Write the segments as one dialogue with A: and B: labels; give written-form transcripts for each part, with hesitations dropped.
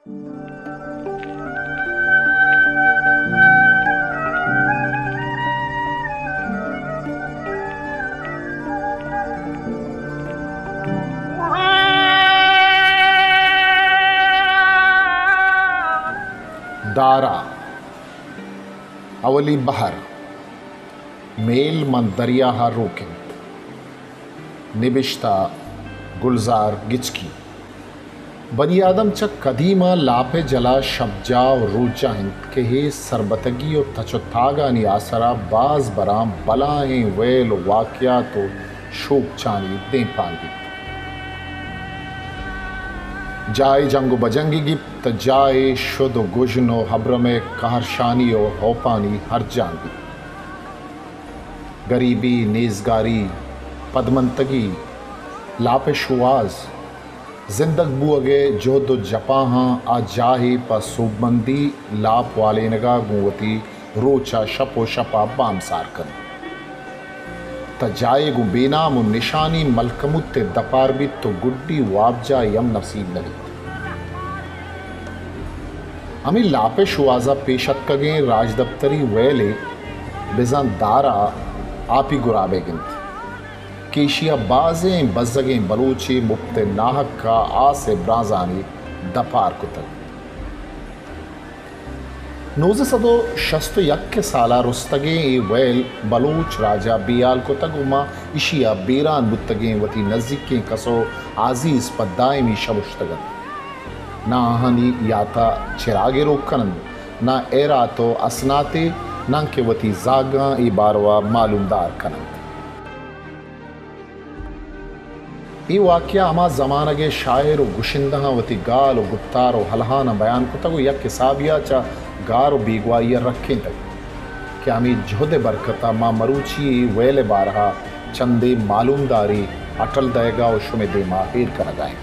A: दारा अवली बहर मेल मन दरिया हा रोकिन निबिश्ता गुलजार गिचकी बनी आदम चक कदीमा लापे जला शब्जा और रोजा हिंद के हे सरबतगी और तचुतागा नी आसरा बाज बराम बलाएं वेल वाक्या तो शोक चानी दे पांगी जाए जंगो बजंगी गिप्त जाए शुद्ध गुजनो हब्र में कहरशानी और होपानी हर जांगी गरीबी नेजगारी पदमंतगी लापे शुआज जिंदग बुअगे जो दो जपाहा आ जाहे पा सूबमंदी लाप वाले नगा गुवती रोचा शपो शपा बाम सारकन त जाए गु बेनाम निशानी मलकमुत्ते दपार भी तो गुड्डी वाबजा यम नसीब लगी हमें लापे शुआजा पेशत कगे राज दफ्तरी वेले बिजान दारा आपी गुराबे गिनत केशिया बाजें बज़गें बलूची मुफ्ते नाहक का आसे ब्राजानी दपार कुतक नोज़ सदो शस्त यक्के साला रुस्तगे ए वैल बलूच राजा बियाल कुतक उमा इशिया बेरान बुतगे वती नज़दीकें कसो आजीज पद्दायमी शबुश्तगन ना आहनी याता चिरागे रोकन ना एरा तो असनाते ना के वती जागा ए बारवा मालूमदार कनन ये वाक्य हमा ज़माना के शायर और गुशिंदहा वती गाल और गुप्तार और हलहाना बयान कुतक यक किसाबिया चा गार और बीगवाइया रखें तक क्या हमें जोहदे बरकता माँ मरूची वेले बारहा चंदे मालूमदारी अटल दयगा और शुमे दे माहिर कर गाए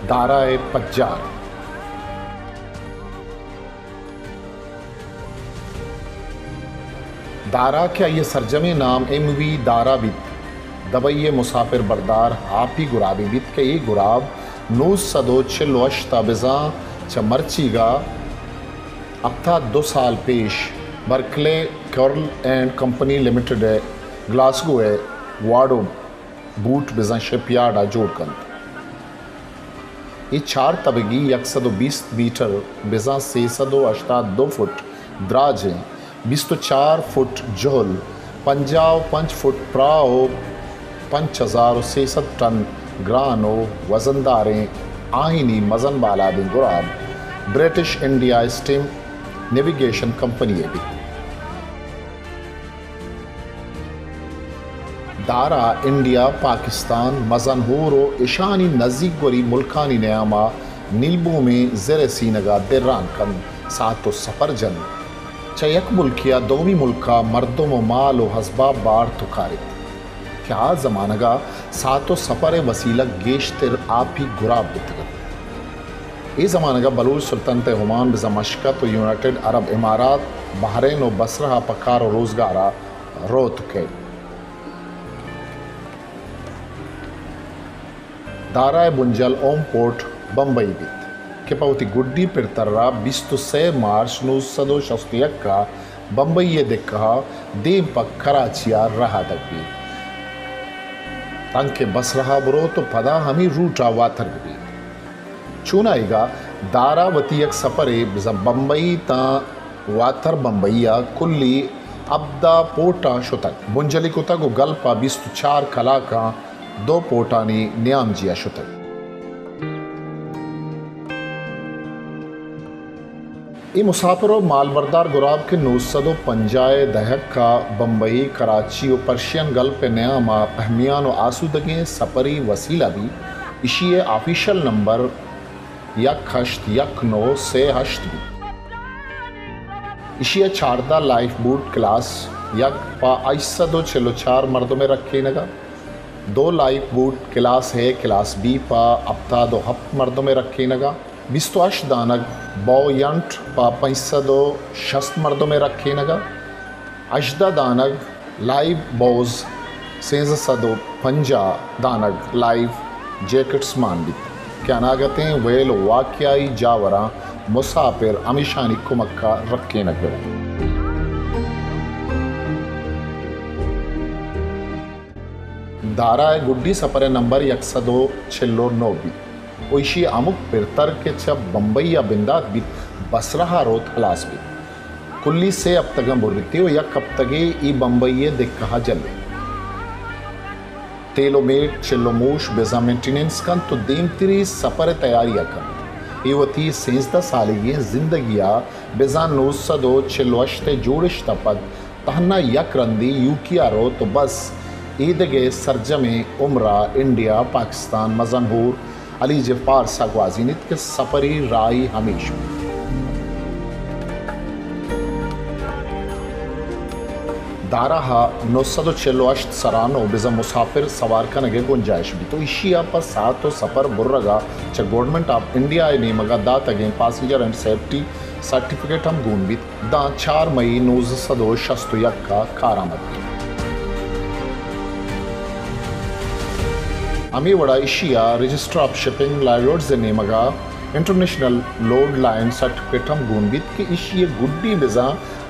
A: दाराए पज्जार दारा क्या ये सरजमे नाम एमवी दारा बित दबैये मुसाफिर बरदार आपी गुराबी बित के ये गुराब नूस सदो चिल्वश ताबिजा च मर्चीगा अब था 2 साल पेश Berkeley curl and company limited है ग्लासगो है वार्डो बूट बिजा शिपयार्ड जोड़ कंत ये 4 तबगी 120 मीटर बिजा 682 फुट द्राज है 24 फुट जोल 55 फुट प्राओ 5063 टन ग्रानो वजनदारें आहिनी मजन बाला दिन गुराब British India steam navigation company है भी दारा इंडिया पाकिस्तान मजन होरो ईशानी नज़ीक गोरी मुल्कानी नयामा नीलबू में ज़र सीनगा दिर्रान कन सातो सफर जन चयक मुल्किया दोवी मुल्का मर्दों व माल व हसबा बार तुकारित क्या जमानगा सातो सफर वसीला गेश्तर आप ही गुराब बुतगत ये जमानगा बलूच सुल्तानत ओमान बिजा मशकत व यूनाइटेड अरब इमारात बहरीन व बसरा पकार व रोजगारा रोत के दाराए बुंजल ओम पोर्ट बम्बई बित के पावती गुड्डी पिरतर्रा 26 मार्च 1961 का बम्बई ये देखा देम पक कराचिया रहा तक भी तंग के बस रहा बुरो तो पदा हमी रूटा वाथर भी चुनाएगा दारावती एक सफरे बम्बई ता वाथर बम्बईया कुल्ली अब्दा पोटा शुतक बुंजली कुतक व गल्पा 24 कला का 2 पोटानी न्याम जिया शुतक ये मुसाफिरों मालबरदार गुराब के 950 दहक का बम्बई कराची और पर्शियन गल्फ नयामा अहमियान और आसूदगी सफरी वसीला भी इशिए ऑफिशियल नंबर 189 से 8 भी इशिए 14 लाइफ बोट क्लास यक पा 804 मर्दों में रखे नगा 2 लाइफ बोट क्लास है क्लास बी पा अपता 2 हफ्त मर्दों में रखे नगा 28 दानक बॉयंट पा 560 मर्दों में रखे नगा 18 दानक लाइव बॉज 350 दानक लाइव जैकेट्स मान भी क्या नागतें वेल वाक्याई जावरा मुसाफिर अमीशानी कुमक्का रखे नगर दारा गुड्डी सफर नंबर 109 ओइशी अमुक पिरतर के छब बम्बई या बिंदात भी बसरहा रोत हलास भी कुल्ली से अब तक बुर्रिते हो या कब तगे ई बम्बई देख कहा जले तेलोमेट चिल्लोमूश बेजा मेंटेनेंस कन तो देमतिरी सफर तैयारियां कन एवती सेंसदा सालिगे जिंदगिया बेजा नोसदो चिल्लोश्ते जोड़िश तपद तहना यक रंदी यूकिया रो तो बस ईदगे सरजमे उम्रा इंडिया पाकिस्तान मजनहूर अली जफार सागवाजीनित के सफरी राई हमेश दाराहा 948 सरानो बिजा मुसाफिर सवार का नगे गुंजाइश भी तो इशिया पर साथ तो सफर बुर्रगा च गवर्नमेंट ऑफ इंडिया ने मगा दात अगे पैसेंजर एंड सेफ्टी सर्टिफिकेट हम गुण भी दा 4 मई 1961 का कारामद अमी वड़ा इशिया रजिस्टर ऑफ शिपिंग लाइरोड्स ने मगा इंटरनेशनल लोड लाइन सर्टिफिकेट हम गुण भी कि इशिया गुड्डी बिजा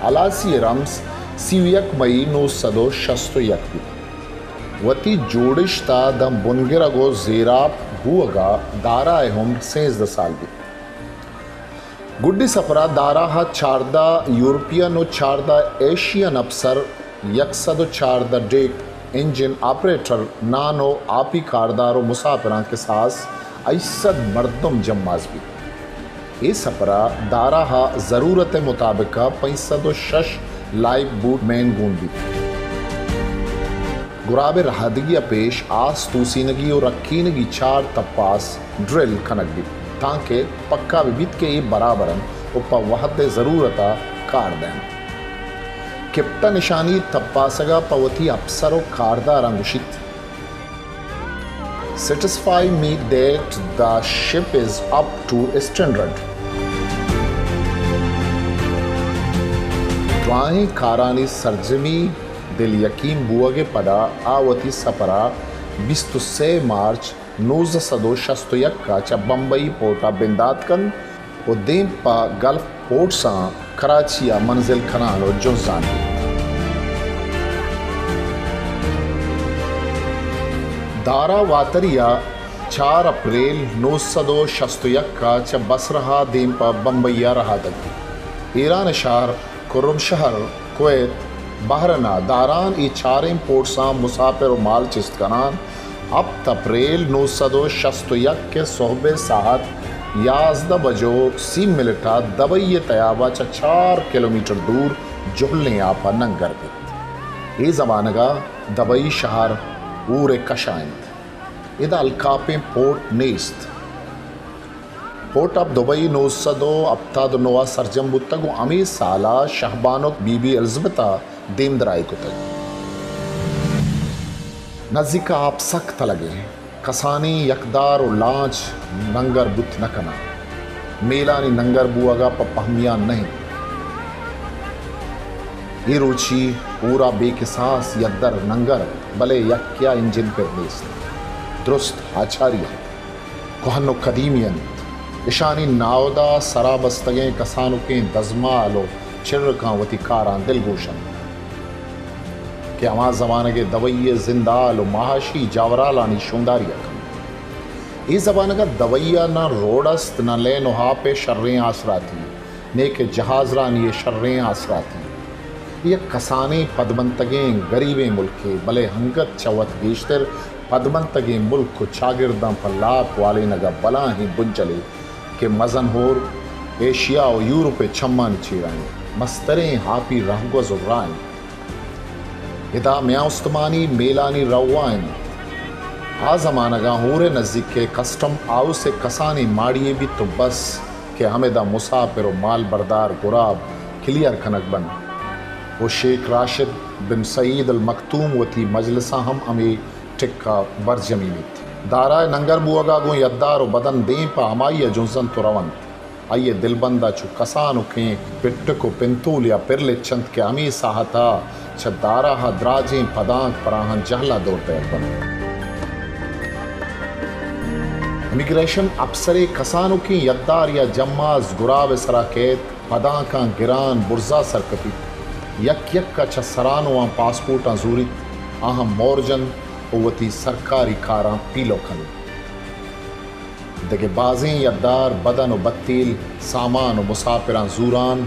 A: अलासी रम्स सीवियक मई 1961 वती जोड़िश्ता दम बुनगिरगो जेराब हुआ दारा हम 16 साल भी गुड्डी सफरा दारा हा चारदा यूरोपियन और चारदा एशियन अफसर 104 डेक इंजन ऑपरेटर नानो आपी कारदार मुसाफिर के साथ ऐसद मर्दम जम्माज भी ये सफरा दारा हा ज़रूरत मुताबिक 65 लाइफ बूट मैन गुण भी गुराब रहदगी पेश आस तूसीनगी और रखीनगी 4 तपास ड्रिल खनक भी ताकि पक्का विबित के ये बराबरन उपा वहद ज़रूरत कार दें किप्टा निशानी तपासगा पवती अफसर कारदार अंगुशित satisfy me that the ship is up to standard drawing कारानी सरजमी दिल यकीन बुआगे पड़ा आवती सफरा 23 मार्च 1961 का च बम्बई पोर्टा बिंदात कन और देम पा गल्फ पोर्ट सा कराचिया मंजिल खनान और जुजान दारा वातरिया 4 अप्रैल 1961 का च बसरहा देम पा बम्बैया रहा दगी ईरान शहर कुर्रम शहर कुवैत बहरना दारान ई 4 पोर्ट सा मुसाफिर और माल चिस्त कनान अब अप्रैल 1961 के सोहबे साहत 11 बजो सी मिलिटा दबई तयाबा 4 किलोमीटर दूर जुहलने आपा नंगर भी ये जमानगा दबई शहर ऊर कशाइंद इदा अलकापे पोर्ट नेस्त पोर्ट ऑफ दुबई 902 अब्ताद नोआ सरजम बुत्तगु अमी साला शहबानो बीबी एलिज़ाबेथा देमदराई को तक नज़िका आप सख्त लगे कसानी यकदार और लांच नंगर बुत नकना मेलानी नंगर बुआगा पहमिया नहीं ये रुचि पूरा बेकिसास यद्दर नंगर भले यक्या इंजन पर नेस दुरुस्त आचार्य कोहनो कदीमियन इशानी नावदा सराबस्तगे कसानु के दजमा आलो चिरका वती कारां दिलगोशन के अमा जमाने के दवैये जिंदाल महाशी जावरालानी शुंदारिया इस जमाने का दवैया ना रोडस्त ना ले नुहा पे शर्रें आसरा थी ने के जहाज रानी ये शर्रें आसरा थी ये कसाने पदमंतगे गरीबे मुल्के भले हंगत चवत बेशतर पदमंतगे मुल्क को चागिरदा फल्लाक वाले नगा बला ही बुंचले के मजनहूर एशिया और यूरोप छम्मान चीराएं मस्तरें हापी रहगो जुर्राएं इदा म्याउस्तमानी मेलानी रवाएं आ जमानगा हूरे नज़दीक के कस्टम आओ से कसानी माड़िए भी तो बस के हमें दा मुसाफिर माल बरदार गुराब क्लियर खनक बन वो शेख राशिद बिन सईद अल मखतूम वती मजलसा हम अमी टिक्का बरजमी में दारा नंगर बुआगा गो यद्दार बदन दें पा हमाइया जुंसन तो रवन आइए दिलबंदा चु कसान उखे पिट को पिंतूल या पिरले चंद के अमी साहता छ दारा हा द्राजें पदांक पराहन जहला दौड़ते अपन इमिग्रेशन अफसरे कसानों की यद्दार या जम्माज गुराब सराकेत पदा का गिरान बुरजा सरकपी यक यक का छसरानो आ पासपोर्ट जूरित अहम मोरजन ओवती सरकारी कारा पीलो खन दगे बाजें यद्दार बदन व बत्तील सामान व मुसाफिर जूरान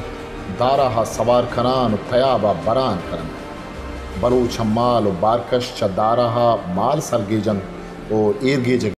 A: दारा सवार खनान तयाबा बरान करन बलूच हमाल व बारकश च दारा माल सरगेजन और एरगेज